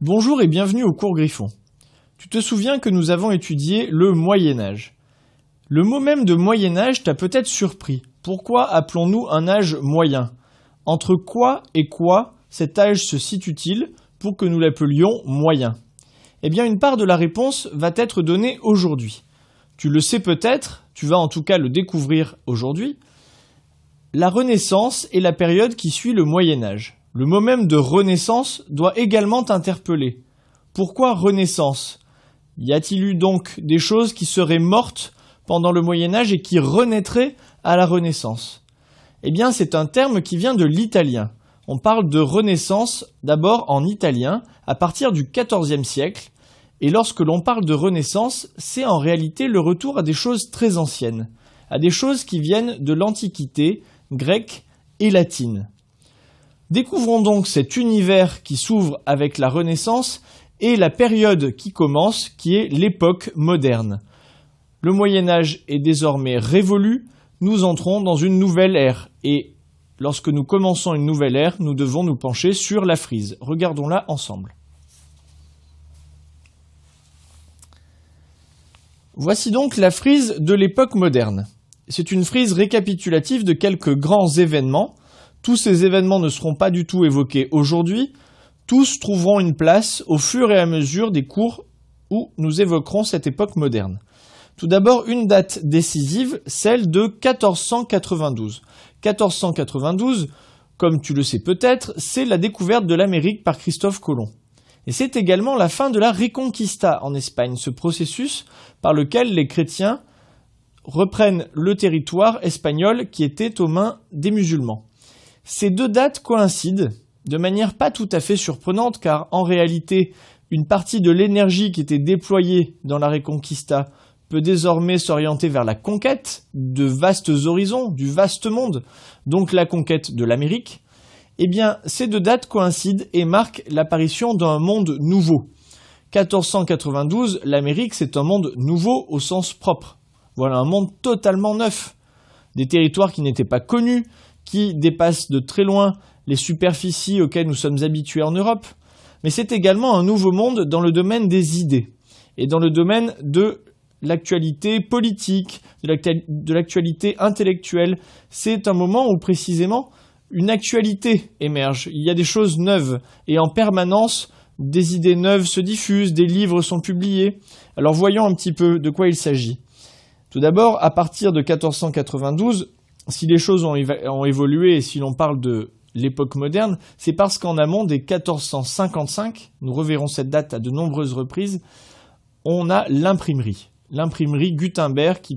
Bonjour et bienvenue au cours Griffon. Tu te souviens que nous avons étudié le Moyen-Âge. Le mot même de Moyen-Âge t'a peut-être surpris. Pourquoi appelons-nous un âge moyen ? Entre quoi et quoi cet âge se situe-t-il pour que nous l'appelions moyen ? Eh bien, une part de la réponse va t'être donnée aujourd'hui. Tu le sais peut-être, tu vas en tout cas le découvrir aujourd'hui. La Renaissance est la période qui suit le Moyen-Âge. Le mot même de Renaissance doit également t'interpeller. Pourquoi Renaissance ? Y a-t-il eu donc des choses qui seraient mortes pendant le Moyen-Âge et qui renaîtraient à la Renaissance ? Eh bien, c'est un terme qui vient de l'italien. On parle de Renaissance d'abord en italien à partir du XIVe siècle. Et lorsque l'on parle de Renaissance, c'est en réalité le retour à des choses très anciennes, à des choses qui viennent de l'Antiquité grecque et latine. Découvrons donc cet univers qui s'ouvre avec la Renaissance et la période qui commence, qui est l'époque moderne. Le Moyen-Âge est désormais révolu, nous entrons dans une nouvelle ère. Et lorsque nous commençons une nouvelle ère, nous devons nous pencher sur la frise. Regardons-la ensemble. Voici donc la frise de l'époque moderne. C'est une frise récapitulative de quelques grands événements. Tous ces événements ne seront pas du tout évoqués aujourd'hui. Tous trouveront une place au fur et à mesure des cours où nous évoquerons cette époque moderne. Tout d'abord, une date décisive, celle de 1492. 1492, comme tu le sais peut-être, c'est la découverte de l'Amérique par Christophe Colomb. Et c'est également la fin de la Reconquista en Espagne, ce processus par lequel les chrétiens reprennent le territoire espagnol qui était aux mains des musulmans. Ces deux dates coïncident de manière pas tout à fait surprenante car en réalité, une partie de l'énergie qui était déployée dans la Reconquista peut désormais s'orienter vers la conquête de vastes horizons, du vaste monde, donc la conquête de l'Amérique. Eh bien, ces deux dates coïncident et marquent l'apparition d'un monde nouveau. 1492, l'Amérique, c'est un monde nouveau au sens propre. Voilà un monde totalement neuf. Des territoires qui n'étaient pas connus, qui dépassent de très loin les superficies auxquelles nous sommes habitués en Europe. Mais c'est également un nouveau monde dans le domaine des idées et dans le domaine de l'actualité politique, de l'actualité intellectuelle. C'est un moment où précisément une actualité émerge. Il y a des choses neuves et en permanence, des idées neuves se diffusent, des livres sont publiés. Alors voyons un petit peu de quoi il s'agit. Tout d'abord, à partir de 1492, si les choses ont évolué et si l'on parle de l'époque moderne, c'est parce qu'en amont des 1455, nous reverrons cette date à de nombreuses reprises, on a l'imprimerie. L'imprimerie Gutenberg qui